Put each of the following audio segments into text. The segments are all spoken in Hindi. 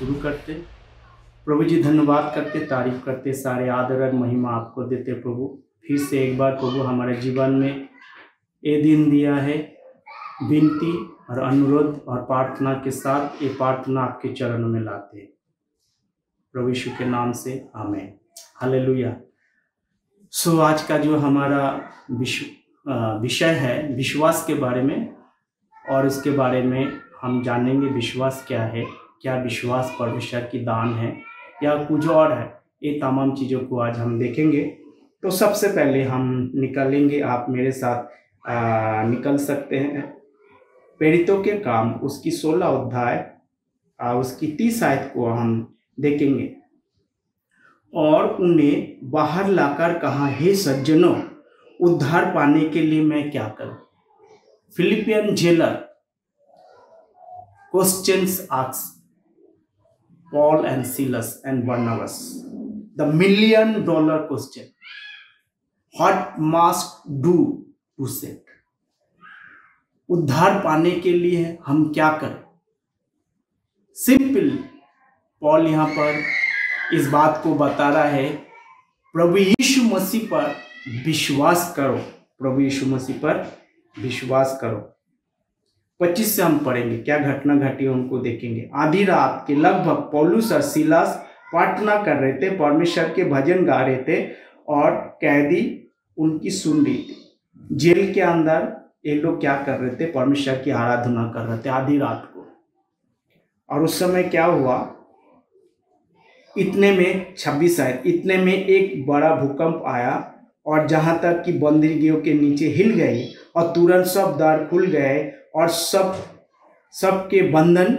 शुरू करते। प्रभु जी धन्यवाद करते, तारीफ करते, सारे आदर और महिमा आपको देते प्रभु। फिर से एक बार प्रभु हमारे जीवन में ये दिन दिया है, विनती और अनुरोध और प्रार्थना के साथ ये प्रार्थना आपके चरणों में लाते हैं प्रभु यीशु के नाम से, आमीन, हालेलुया। सो आज का जो हमारा विषय है विश्वास के बारे में, और इसके बारे में हम जानेंगे विश्वास क्या है, क्या विश्वास परमेश्वर की दान है या कुछ और है। ये तमाम चीज़ों को आज हम देखेंगे। तो सबसे पहले हम निकलेंगे, आप मेरे साथ निकल सकते हैं प्रेरितों के काम उसकी 16 अध्याय उसकी 30 आयत को हम देखेंगे। और उन्हें बाहर लाकर कहा, हे सज्जनों, उद्धार पाने के लिए मैं क्या करूं? Philippian jailer questions asked Paul and Silas and Barnabas the $1 million question, what must do to save? उद्धार पाने के लिए हम क्या करें? सिंपल पॉल यहाँ पर इस बात को बता रहा है, प्रभु यीशु मसीह पर विश्वास करो, प्रभु यीशु मसीह पर विश्वास करो। 25 से हम पढ़ेंगे क्या घटना घटी उनको देखेंगे। आधी रात के लगभग पौलुस और सीलास प्रार्थना कर रहे थे, परमेश्वर के भजन गा रहे थे और कैदी उनकी सुन रही थी। जेल के अंदर ये लोग क्या कर रहे थे? परमेश्वर की आराधना कर रहे थे आधी रात को। और उस समय क्या हुआ, इतने में 26 आए, इतने में एक बड़ा भूकंप आया और जहां तक कि बंदीगियों के नीचे हिल गई और तुरंत सब द्वार खुल गए और सबके बंधन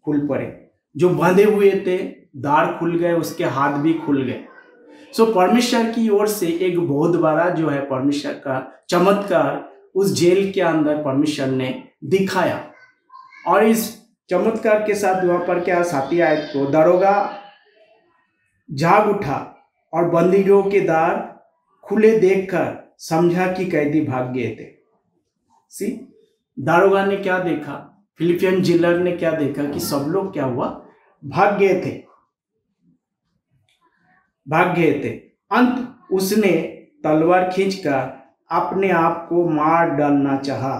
खुल पड़े। जो बंधे हुए थे द्वार खुल गए, उसके हाथ भी खुल गए। सो परमेश्वर की ओर से एक बहुत बड़ा जो है परमेश्वर का चमत्कार उस जेल के अंदर परमेश्वर ने दिखाया। और इस चमत्कार के साथ वहां पर क्या, 7 आयत को, दरोगा जाग उठा और बंदीगृह के द्वार खुले देखकर समझा कि कैदी भाग गए थे। सी दारोगा ने क्या देखा, फिलिपियन जेलर ने क्या देखा कि सब लोग क्या हुआ, भाग गए थे। अंत उसने तलवार खींचकर अपने आप को मार डालना चाहा।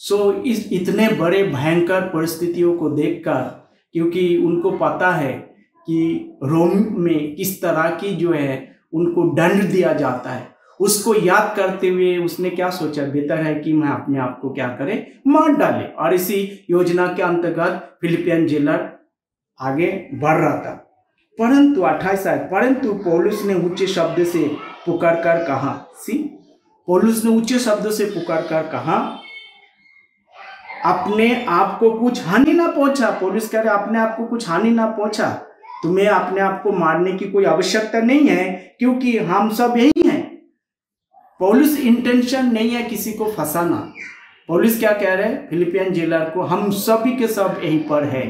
सो इस इतने बड़े भयंकर परिस्थितियों को देखकर, क्योंकि उनको पता है कि रोम में किस तरह की जो है उनको दंड दिया जाता है, उसको याद करते हुए उसने क्या सोचा, बेहतर है कि मैं अपने आप को क्या करे, मार डाले। और इसी योजना के अंतर्गत फिलिपियन जेलर आगे बढ़ रहा था। परंतु 28 आयत, परंतु पौलुस ने ऊंचे शब्द से पुकार कर कहा, पौलुस ने ऊंचे शब्द से पुकार कर कहा, अपने आप को कुछ हानि ना पहुंचा। पौलुस कह रहे अपने आप को कुछ हानि ना पहुंचा, तुम्हें अपने आप को मारने की कोई आवश्यकता नहीं है, क्योंकि हम सब यही हैं। पौलुस इंटेंशन नहीं है किसी को फंसाना। पौलुस क्या कह रहे हैं फिलिपियन जेलर को, हम सभी के सब यहीं पर है।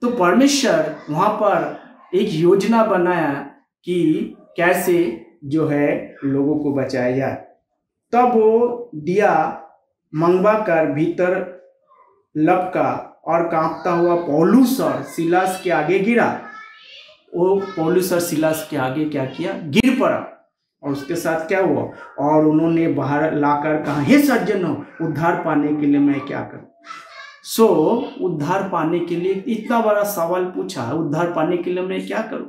तो परमेश्वर वहां पर एक योजना बनाया कि कैसे जो है लोगों को बचाया जाए। तब वो दिया मंगवा कर भीतर लपका और कांपता हुआ पौलुस और सिलास के आगे गिरा। वो पौलुस और सिलास के आगे क्या किया, गिर पड़ा। और उसके साथ क्या हुआ, और उन्होंने बाहर लाकर कहा, हे सज्जनों, उद्धार पाने के लिए मैं क्या करूं? सो उद्धार पाने के लिए इतना बड़ा सवाल पूछा, उद्धार पाने के लिए मैं क्या करूं?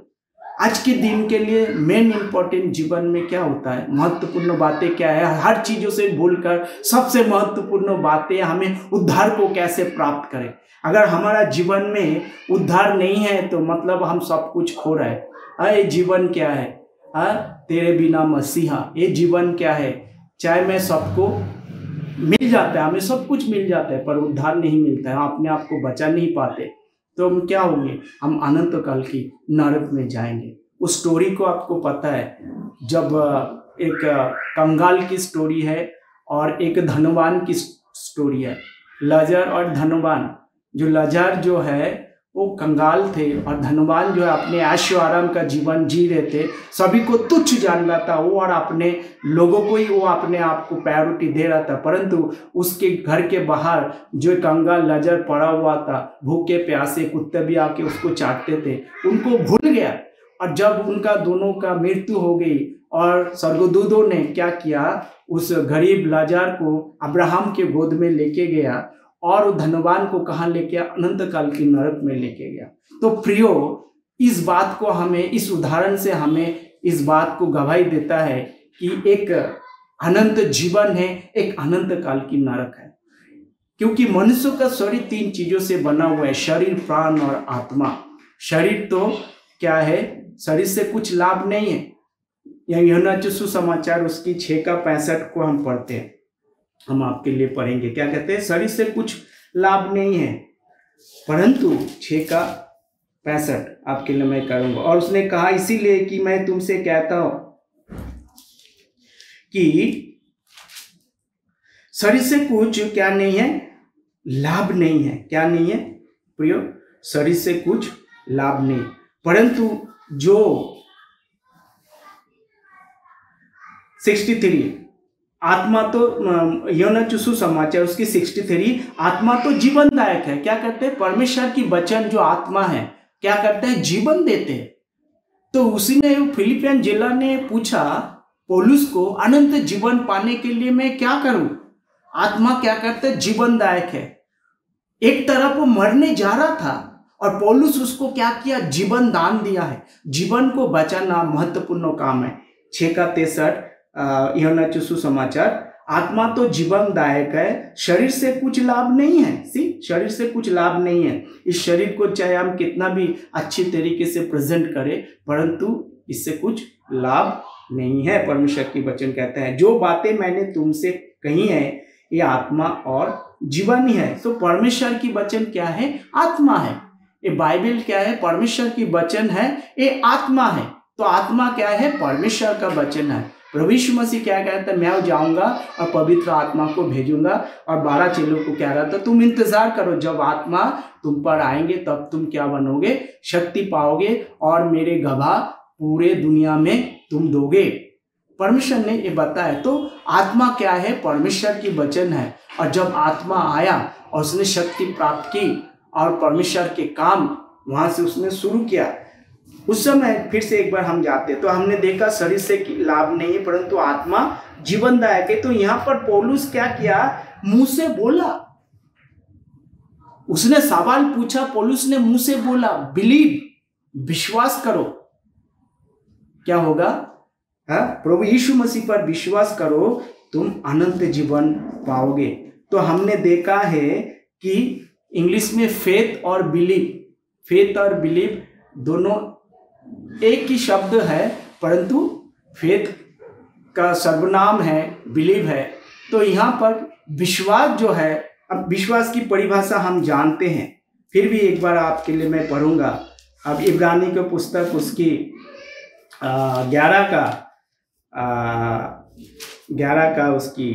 आज के दिन के लिए मेन इंपॉर्टेंट जीवन में क्या होता है, महत्वपूर्ण बातें क्या है, हर चीजों से भूलकर सबसे महत्वपूर्ण बातें हमें उद्धार को कैसे प्राप्त करें। अगर हमारा जीवन में उद्धार नहीं है तो मतलब हम सब कुछ खो रहे हैं। ये जीवन क्या है, तेरे बिना मसीहा, ये जीवन क्या है? चाहे मैं सबको मिल जाता है, हमें सब कुछ मिल जाता है, पर उद्धार नहीं मिलता है, हम अपने आप को बचा नहीं पाते, तो हम क्या होंगे, हम अनंत काल की नरक में जाएंगे। उस स्टोरी को आपको पता है, जब एक कंगाल की स्टोरी है और एक धनवान की स्टोरी है, लाजर और धनवान। जो लाजर जो है वो कंगाल थे और धनवान जो है अपने ऐशो आराम का जीवन जी रहे थे, सभी को तुच्छ जान रहा था वो, और अपने लोगों को ही वो अपने आप को प्रायोरिटी दे रहा था। परंतु उसके घर के बाहर जो कंगाल नजर पड़ा हुआ था, भूखे प्यासे कुत्ते भी आके उसको चाटते थे, उनको भूल गया। और जब उनका दोनों का मृत्यु हो गई और स्वर्गदूतों ने क्या किया, उस गरीब लाजार को अब्राहम के गोद में लेके गया और धनवान को कहाँ लेके गया, अनंत काल की नरक में लेके गया। तो प्रियो, इस बात को हमें, इस उदाहरण से हमें इस बात को गवाही देता है कि एक अनंत जीवन है, एक अनंत काल की नरक है। क्योंकि मनुष्य का शरीर 3 चीजों से बना हुआ है, शरीर, प्राण और आत्मा। शरीर तो क्या है, शरीर से कुछ लाभ नहीं है। यूहन्ना सुसमाचार उसकी 6:65 को हम पढ़ते हैं, हम आपके लिए पढ़ेंगे। क्या कहते हैं, शरीर से कुछ लाभ नहीं है, परंतु 6:65 आपके लिए मैं करूंगा। और उसने कहा, इसीलिए कि मैं तुमसे कहता हूं कि शरीर से कुछ क्या नहीं है, लाभ नहीं है। क्या नहीं है प्रियो, शरीर से कुछ लाभ नहीं, परंतु जो 63 आत्मा तो यूहन्ना सुसमाचार उसकी 63 आत्मा तो जीवनदायक है। क्या करते हैं, परमेश्वर की वचन जो आत्मा है क्या करते हैं, जीवन देते हैं। तो उसी ने फिलिपियन जेलर ने पूछा पौलुस को, अनंत जीवन पाने के लिए मैं क्या करूं? आत्मा क्या करते हैं, जीवनदायक है। एक तरफ वो मरने जा रहा था और पौलुस उसको क्या किया, जीवन दान दिया है। जीवन को बचाना महत्वपूर्ण काम है। 6:63 यूहन्ना सुसमाचार, आत्मा तो जीवनदायक है, शरीर से कुछ लाभ नहीं है। शरीर से कुछ लाभ नहीं है। इस शरीर को चाहे हम कितना भी अच्छी तरीके से प्रेजेंट करें, परंतु इससे कुछ लाभ नहीं है। परमेश्वर की वचन कहते हैं, जो बातें मैंने तुमसे कही है ये आत्मा और जीवन ही है। तो परमेश्वर की वचन क्या है, आत्मा है। ये बाइबल क्या है, परमेश्वर की वचन है, ये आत्मा है। तो आत्मा क्या है, परमेश्वर का वचन है। प्रभु यीशु मसीह क्या कहता है, मैं जाऊंगा और पवित्र आत्मा को भेजूंगा। और 12 चेलों को कह रहा था, तुम इंतजार करो, जब आत्मा तुम पर आएंगे तब तुम क्या बनोगे, शक्ति पाओगे और मेरे गवाह पूरे दुनिया में तुम दोगे। परमेश्वर ने ये बताया। तो आत्मा क्या है, परमेश्वर की वचन है। और जब आत्मा आया और उसने शक्ति प्राप्त की और परमेश्वर के काम वहां से उसने शुरू किया, उस समय फिर से एक बार हम जाते तो हमने देखा शरीर से लाभ नहीं है, परंतु आत्मा जीवनदायक है। तो यहाँ पर पौलुस क्या किया, मुंह से बोला। उसने सवाल पूछा, पौलुस ने मुंह से बोला, बिलीव, विश्वास करो। क्या होगा, प्रभु यीशु मसीह पर विश्वास करो, तुम अनंत जीवन पाओगे। तो हमने देखा है कि इंग्लिश में फेथ और बिलीव दोनों एक ही शब्द है, परंतु फेथ का सर्वनाम है, बिलीव है। तो यहाँ पर विश्वास जो है, अब विश्वास की परिभाषा हम जानते हैं, फिर भी एक बार आपके लिए मैं पढ़ूंगा। अब इब्रानी की पुस्तक उसकी 11 का उसकी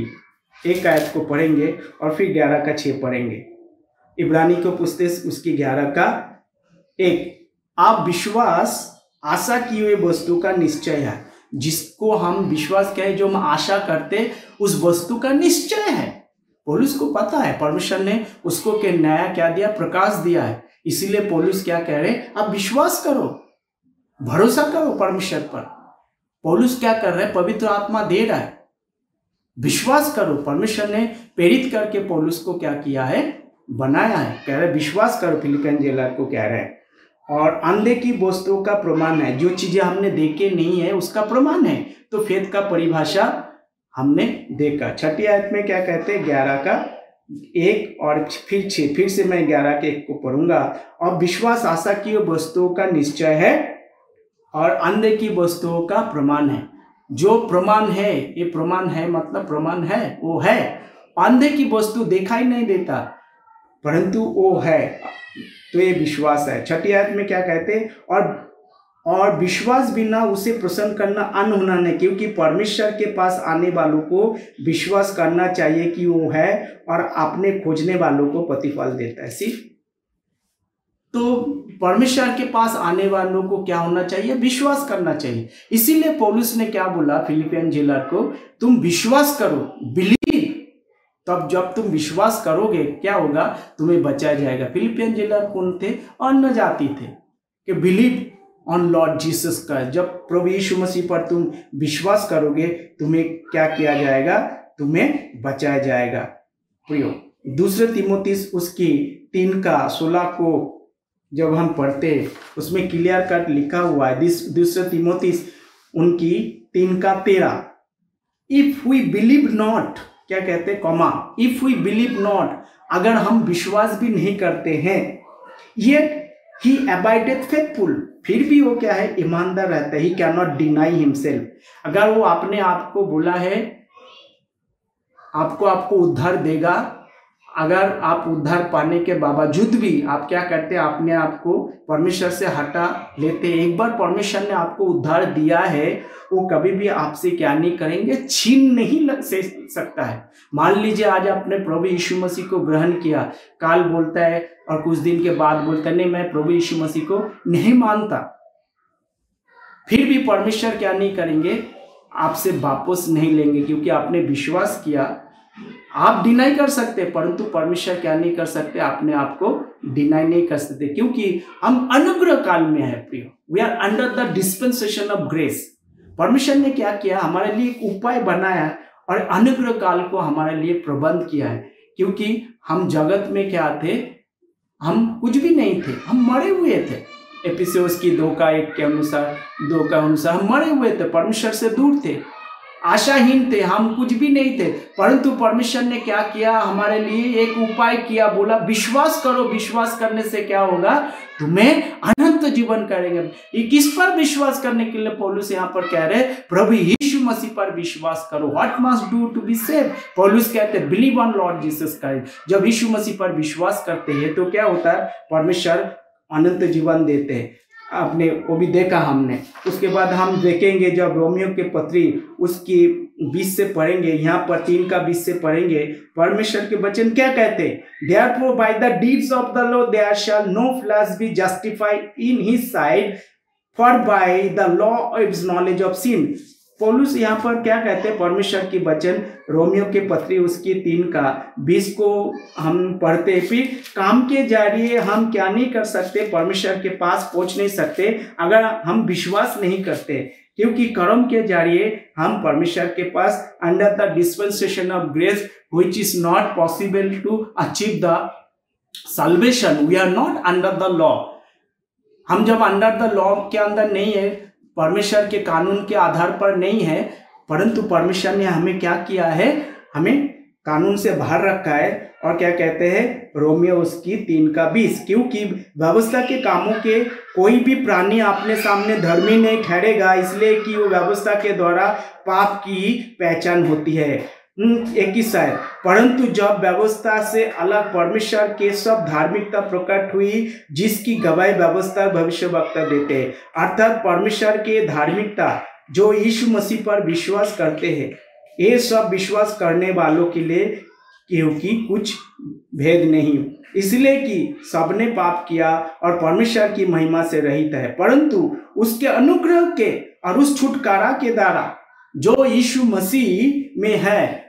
1 आयत को पढ़ेंगे और फिर 11 का 6 पढ़ेंगे। इब्रानी को पुस्तक उसकी 11 का 1, आप विश्वास आशा की हुई वस्तु का निश्चय है। जिसको हम विश्वास कहें, जो हम आशा करते, उस वस्तु का निश्चय है। पौलुस को पता है परमेश्वर ने उसको के नया क्या दिया, प्रकाश दिया है। इसीलिए पौलुस क्या कह रहे, आप विश्वास करो, भरोसा करो परमेश्वर पर। पौलुस क्या कर रहे हैं, पवित्र आत्मा दे रहा है, विश्वास करो। परमेश्वर ने प्रेरित करके पौलुस को क्या किया है, बनाया है। कह रहे विश्वास करो, फिलिपियन जेलर को कह रहे हैं। और अंधे की वस्तुओं का प्रमाण है, जो चीजें हमने देखे नहीं है उसका प्रमाण है। तो फेथ का परिभाषा हमने देखा। 6 आयत में क्या कहते हैं, 11 का 1 और फिर 6, फिर से मैं 11 के 1 को पढ़ूंगा। और विश्वास आशा की वस्तुओं का निश्चय है और अंधे की वस्तुओं का प्रमाण है। जो प्रमाण है, ये प्रमाण है मतलब प्रमाण है, वो है। अंधे की वस्तु दिखाई नहीं देता, परंतु वो है, तो ये विश्वास है। 6 आयत में क्या कहते हैं, और विश्वास बिना उसे प्रसन्न करना अनहोना नहीं, क्योंकि परमेश्वर के पास आने वालों को विश्वास करना चाहिए कि वो है और अपने खोजने वालों को प्रतिफल देता है। सिर्फ तो परमेश्वर के पास आने वालों को क्या होना चाहिए, विश्वास करना चाहिए। इसीलिए पौलुस ने क्या बोला फिलिपियन जेलर को, तुम विश्वास करो, बिलीव। तब जब तुम विश्वास करोगे क्या होगा, तुम्हें बचाया जाएगा। फिलिपियन जेलर कौन थे, अन्य जाति थे, कि बिलीव ऑन लॉर्ड जीसस का। जब प्रभु यीशु मसीह पर तुम विश्वास करोगे, तुम्हें क्या किया जाएगा, तुम्हें बचाया जाएगा। प्रियो, दूसरे तिमोथी उसकी 3:16 को जब हम पढ़ते, उसमें क्लियर कट लिखा हुआ है, दूसरे तिमोथी उनकी 3:13, इफ वी बिलीव नॉट, क्या कहते, comma, if we believe not, अगर हम विश्वास भी नहीं करते हैं, येट ही अबाइडेथ फेथफुल, फिर भी वो क्या है, ईमानदार रहता है। He can not deny himself. अगर वो अपने आप को बोला है आपको उद्धार देगा, अगर आप उद्धार पाने के बावजूद भी आप क्या करते हैं, अपने आप को परमेश्वर से हटा लेते हैं। एक बार परमेश्वर ने आपको उद्धार दिया है, वो कभी भी आपसे क्या नहीं करेंगे, छीन नहीं लग सकता है। मान लीजिए आज आपने प्रभु यीशु मसीह को ग्रहण किया, काल बोलता है और कुछ दिन के बाद बोलता है नहीं, मैं प्रभु यीशु मसीह को नहीं मानता, फिर भी परमेश्वर क्या नहीं करेंगे, आपसे वापस नहीं लेंगे, क्योंकि आपने विश्वास किया। आप डिनाई कर सकते, परंतु परमेश्वर क्या नहीं कर सकते, अपने आप को डिनाई नहीं कर सकते, क्योंकि हम अनुग्रह काल में है प्रियो। We are under the dispensation of grace. परमेश्वर ने क्या किया, हमारे लिए एक उपाय बनाया और अनुग्रह काल को हमारे लिए प्रबंध किया है। क्योंकि हम जगत में क्या थे, हम कुछ भी नहीं थे, हम मरे हुए थे। एफिसियोस की 2:1 के अनुसार, 2 का अनुसार हम मरे हुए थे, परमेश्वर से दूर थे, आशाहीन थे, हम कुछ भी नहीं थे। परंतु परमेश्वर ने क्या किया, हमारे लिए एक उपाय किया, बोला विश्वास करो, विश्वास करने से क्या होगा, तुम्हें अनंत जीवन करेंगे। ये किस पर विश्वास करने के लिए पौलुस यहाँ पर कह रहे, प्रभु यीशु मसीह पर विश्वास करो। What must do to be save, पौलुस कहते हैं believe on Lord Jesus Christ. जब यीशु मसीह पर विश्वास करते हैं तो क्या होता है, परमेश्वर अनंत जीवन देते हैं। आपने वो भी देखा हमने। उसके बाद हम देखेंगे जब रोमियो के पत्री उसकी 20 से पढ़ेंगे, यहाँ पर 3:20 से पढ़ेंगे, परमेश्वर के वचन क्या कहते हैं, therefore by the deeds of the law there shall no flesh be justified in his sight, for by the law is knowledge of sin। पौलुस यहाँ पर क्या कहते हैं, परमेश्वर की वचन रोमियो के पत्री उसकी 3:20 को हम पढ़ते, फिर काम के जरिए हम क्या नहीं कर सकते, परमेश्वर के पास पहुंच नहीं सकते अगर हम विश्वास नहीं करते, क्योंकि कर्म के जरिए हम परमेश्वर के पास under the dispensation of grace which is not possible to achieve the salvation, we are not under the law. हम जब अंडर द लॉ के अंदर नहीं है, परमेश्वर के कानून के आधार पर नहीं है, परंतु परमेश्वर ने हमें क्या किया है, हमें कानून से बाहर रखा है। और क्या कहते हैं रोमियो उसकी 3:20, क्योंकि व्यवस्था के कामों के कोई भी प्राणी अपने सामने धर्मी नहीं ठहरेगा, इसलिए कि वो व्यवस्था के द्वारा पाप की पहचान होती है। 21 है, परंतु जब व्यवस्था से अलग परमेश्वर के सब धार्मिकता प्रकट हुई, जिसकी गवाही व्यवस्था भविष्यवक्ता देते हैं, अर्थात परमेश्वर के धार्मिकता जो यीशु मसीह पर विश्वास करते हैं, ये सब विश्वास करने वालों के लिए, क्योंकि कुछ भेद नहीं, इसलिए कि सबने पाप किया और परमेश्वर की महिमा से रहित है, परंतु उसके अनुग्रह के और उस छुटकारा के द्वारा जो यीशु मसीह में है,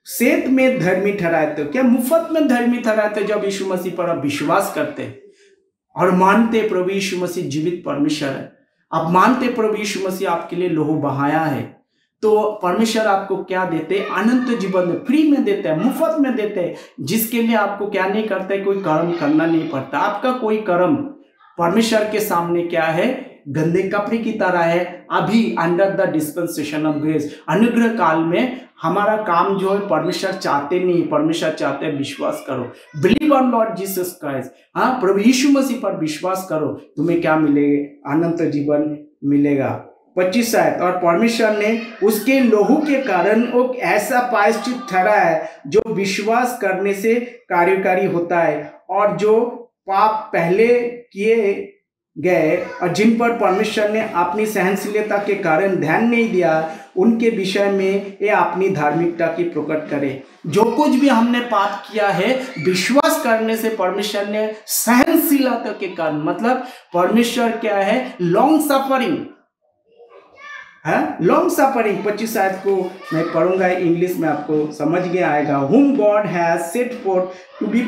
सेत में धर्मी ठहराते हो। क्या मुफ्त में धर्मी ठहराते, जब यीशु मसीह पर आप विश्वास करते और मानते प्रभु यीशु मसीह जीवित परमेश्वर है, आप मानते प्रभु यीशु मसीह आपके लिए लहू बहाया है, तो परमेश्वर आपको क्या देते, अनंत जीवन में फ्री में देते हैं, मुफ्त में देते हैं, जिसके लिए आपको क्या नहीं करते, कोई कर्म करना नहीं पड़ता। आपका कोई कर्म परमेश्वर के सामने क्या है, गंदे कपड़े की तरह है। अभी under the dispensation of grace, अनुग्रह काल में हमारा काम जो है परमेश्वर चाहते नहीं, परमेश्वर चाहते हैं विश्वास करो, believe on Lord Jesus Christ. हाँ, प्रभु यीशु मसीह पर विश्वास करो, तुम्हें क्या मिलेगा, अनंत जीवन मिलेगा। 25 आयत, और परमेश्वर ने उसके लहू के कारण एक ऐसा प्रायश्चित ठहरा है जो विश्वास करने से कार्यकारी होता है, और जो पाप पहले किए गए और जिन पर परमेश्वर ने अपनी सहनशीलता के कारण ध्यान नहीं दिया, उनके विषय में ये अपनी धार्मिकता की प्रकट करे। जो कुछ भी हमने पाप किया है, विश्वास करने से परमेश्वर ने सहनशीलता के कारण, मतलब परमेश्वर क्या है, लॉन्ग सफरिंग है, लॉन्ग सफरिंग। 25 आयत को मैं पढ़ूंगा इंग्लिश में, आपको समझ गया आएगा। whom God has set forth to be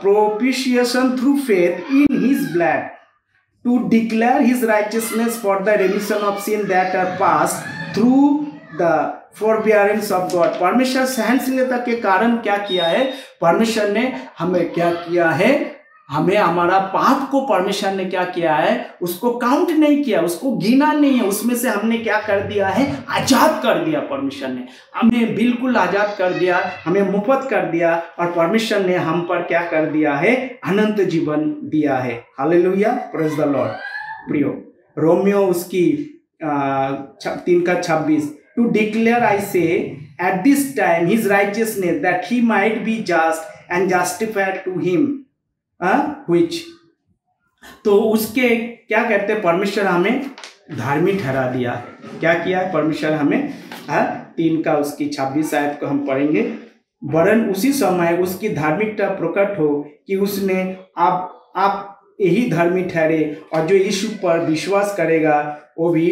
propitiation through faith in his blood, to declare his righteousness for the remission of sin that are past through the forbearance of God। परमेश्वर सहनशीलता के कारण क्या किया है, परमेश्वर ने हमें क्या किया है, हमें हमारा पाप को परमेश्वर ने क्या किया है, उसको काउंट नहीं किया, उसको गिना नहीं है, उसमें से हमने क्या कर दिया है, आजाद कर दिया। परमेश्वर ने हमें बिल्कुल आजाद कर दिया, हमें मुफ्त कर दिया, और परमेश्वर ने हम पर क्या कर दिया है, अनंत जीवन दिया है। Hallelujah, praise the Lord. प्रियो, रोमियो उसकी 3:26, to declare I say at this time his righteousness that he might be just and justified to him which, तो उसके क्या कहते हैं, परमेश्वर हमें धार्मिक ठहरा दिया है। क्या किया है परमेश्वर हमें, 3 का उसकी 26 आयत को हम पढ़ेंगे। वरन उसी समय उसकी धार्मिकता प्रकट हो कि उसने आप यही धर्मी ठहरे, और जो यीशु पर विश्वास करेगा वो भी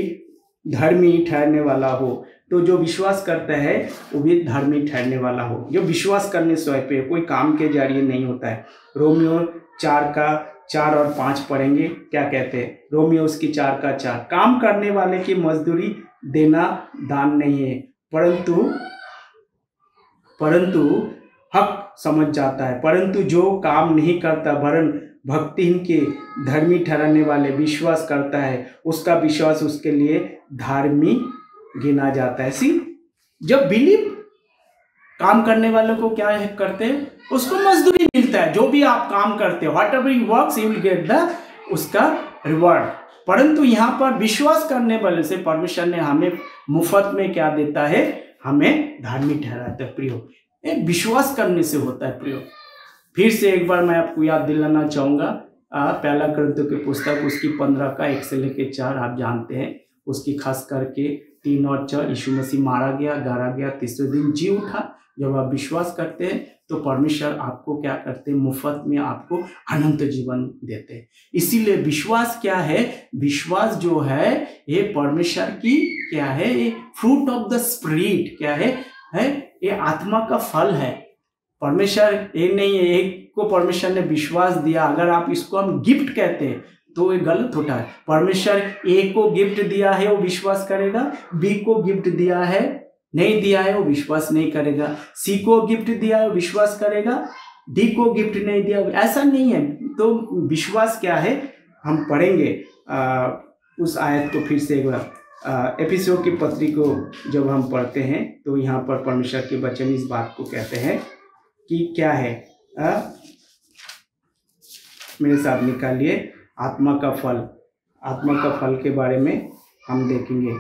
धर्मी ठहरने वाला हो। तो जो विश्वास करता है वो भी धर्मी ठहरने वाला हो। जो विश्वास करने से पे कोई काम के जरिए नहीं होता है। रोमियो 4 का 4 और 5 पढ़ेंगे, क्या कहते हैं। रोमियो उसकी 4 का 4, काम करने वाले की मजदूरी देना दान नहीं है, परंतु हक समझ जाता है। परंतु जो काम नहीं करता वरन भक्तिहीन के धर्मी ठहराने वाले विश्वास करता है, उसका विश्वास उसके लिए धार्मिक गिना जाता है। जब बिलीव काम करने वालों को क्या करते हैं, उसको मजदूरी मिलता है। जो भी आप काम करते हो, what ever you works you will get the उसका रिवॉर्ड। परंतु यहाँ पर विश्वास करने वाले से परमेश्वर ने हमें मुफ्त में क्या देता है, हमें धार्मिक ठहराता है। प्रियो, ये विश्वास करने से होता है। प्रियो, फिर से एक बार मैं आपको याद दिलाना चाहूँगा, पहला कोरिन्थियों की पुस्तक उसकी 15 का 1 से लेकर 4, आप जानते हैं उसकी खास करके 3 और 4, यीशु मसीह मारा गया, गाड़ा गया, तीसरे दिन जी उठा। जब आप विश्वास करते हैं तो परमेश्वर आपको क्या करते हैं, मुफ्त में आपको अनंत जीवन देते हैं। इसीलिए विश्वास क्या है, विश्वास जो है ये परमेश्वर की क्या है, ये फ्रूट ऑफ द स्पिरिट क्या है ये आत्मा का फल है। परमेश्वर ये नहीं है, एक को परमेश्वर ने विश्वास दिया, अगर आप इसको हम गिफ्ट कहते हैं तो ये गलत होता है। परमेश्वर ए को गिफ्ट दिया है वो विश्वास करेगा, बी को गिफ्ट दिया है नहीं दिया है वो विश्वास नहीं करेगा, सी को गिफ्ट दिया है वो विश्वास करेगा, डी को गिफ्ट नहीं दिया, ऐसा नहीं है। तो विश्वास क्या है, हम पढ़ेंगे उस आयत को फिर से एक बार। एफिसियों की पत्री को जब हम पढ़ते हैं तो यहाँ पर परमेश्वर के वचन इस बात को कहते हैं कि क्या है, मेरे साथ निकालिए, आत्मा का फल। आत्मा का फल के बारे में हम देखेंगे।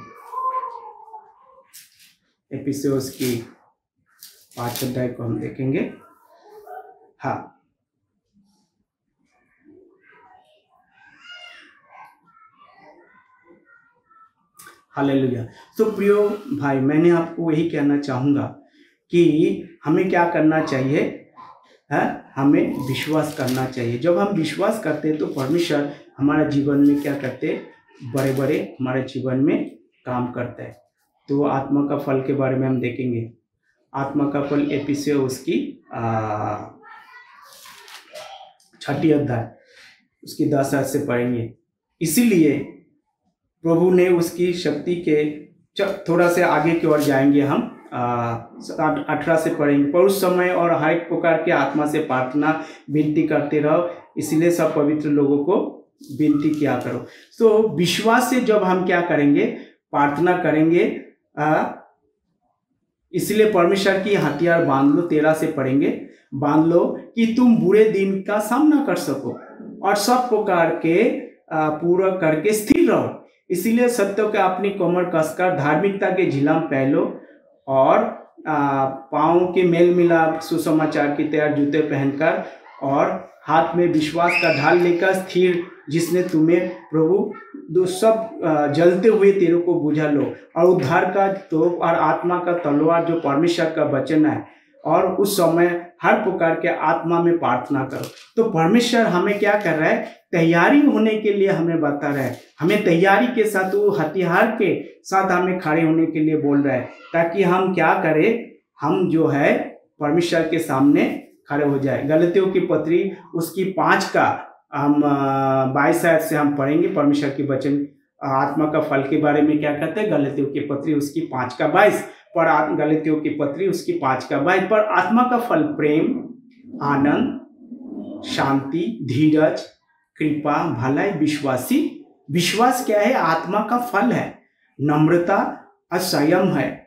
एफिसियों की 5 अध्याय को हम देखेंगे। हाँ, हालेलुया। तो प्रियो भाई, मैंने आपको यही कहना चाहूँगा कि हमें क्या करना चाहिए, हमें विश्वास करना चाहिए। जब हम विश्वास करते हैं तो परमेश्वर हमारा जीवन में क्या करते हैं, बड़े बड़े हमारे जीवन में काम करता है। तो आत्मा का फल के बारे में हम देखेंगे। आत्मा का फल एफिसियों उसकी 6 अध्याय उसकी 10 आयत से पढ़ेंगे। इसीलिए प्रभु ने उसकी शक्ति के थोड़ा से आगे की ओर जाएंगे हम, 18 से पढ़ेंगे। पर उस समय और हर एक प्रकार के आत्मा से प्रार्थना विनती करते रहो, इसलिए सब पवित्र लोगों को विनती किया करो। तो विश्वास से जब हम क्या करेंगे, प्रार्थना करेंगे, इसलिए परमेश्वर की हथियार बांध लो। 13 से पढ़ेंगे, बांध लो कि तुम बुरे दिन का सामना कर सको और सब प्रकार के पूरा करके स्थिर रहो। इसीलिए सत्य के अपनी कमर कसकर धार्मिकता के झिलाम पहनो और पाँव के मेल मिलाप सुसमाचार की तैयार जूते पहनकर और हाथ में विश्वास का ढाल लेकर स्थिर, जिसने तुम्हें प्रभु दो सब जलते हुए तेरों को बुझा लो, और उद्धार का तोप और आत्मा का तलवार जो परमेश्वर का वचन है, और उस समय हर प्रकार के आत्मा में प्रार्थना करो। तो परमेश्वर हमें क्या कर रहा है, तैयारी होने के लिए हमें बता रहा है, हमें तैयारी के साथ, वो हथियार के साथ हमें खड़े होने के लिए बोल रहा है, ताकि हम क्या करें, हम जो है परमेश्वर के सामने खड़े हो जाए। गलतियों की पत्री उसकी 5 का हम 22 आयत से हम पढ़ेंगे। परमेश्वर के वचन आत्मा का फल के बारे में क्या कहते हैं, गलतियों की पत्री उसकी 5 का 22 पर, गलतियों की पत्री उसकी 5 का 22 पर आत्मा का फल प्रेम, आनंद, शांति, धीरज, कृपा, भलाई, विश्वास क्या है, आत्मा का फल है, नम्रता और संयम है।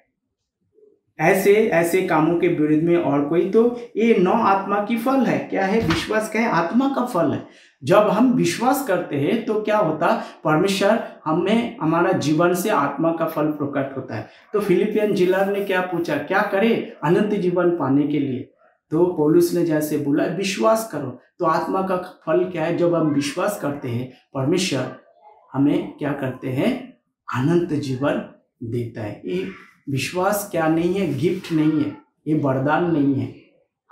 ऐसे कामों के विरुद्ध में और कोई, तो ये 9 आत्मा की फल है। क्या है, विश्वास क्या है, आत्मा का फल है। जब हम विश्वास करते हैं तो क्या होता, परमेश्वर हमें, हमारा जीवन से आत्मा का फल प्रकट होता है। तो फिलिपियन जिलर ने क्या पूछा, क्या करे अनंत जीवन पाने के लिए, तो पौलुस ने जैसे बोला विश्वास करो। तो आत्मा का फल क्या है, जब हम विश्वास करते हैं परमेश्वर हमें क्या करते हैं, अनंत जीवन देता है। ये विश्वास क्या नहीं है, गिफ्ट नहीं है, ये वरदान नहीं है।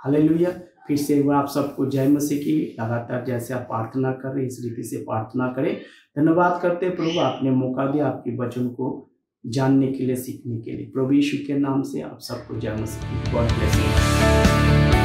हालेलुया। फिर से एक बार आप सबको जय मसीह की। लगातार जैसे आप प्रार्थना कर रहे इस रीति से प्रार्थना करें। धन्यवाद करते प्रभु, आपने मौका दिया आपके वचन को जानने के लिए, सीखने के लिए। प्रभु यीशु के नाम से आप सबको जय मसीह की। God bless you.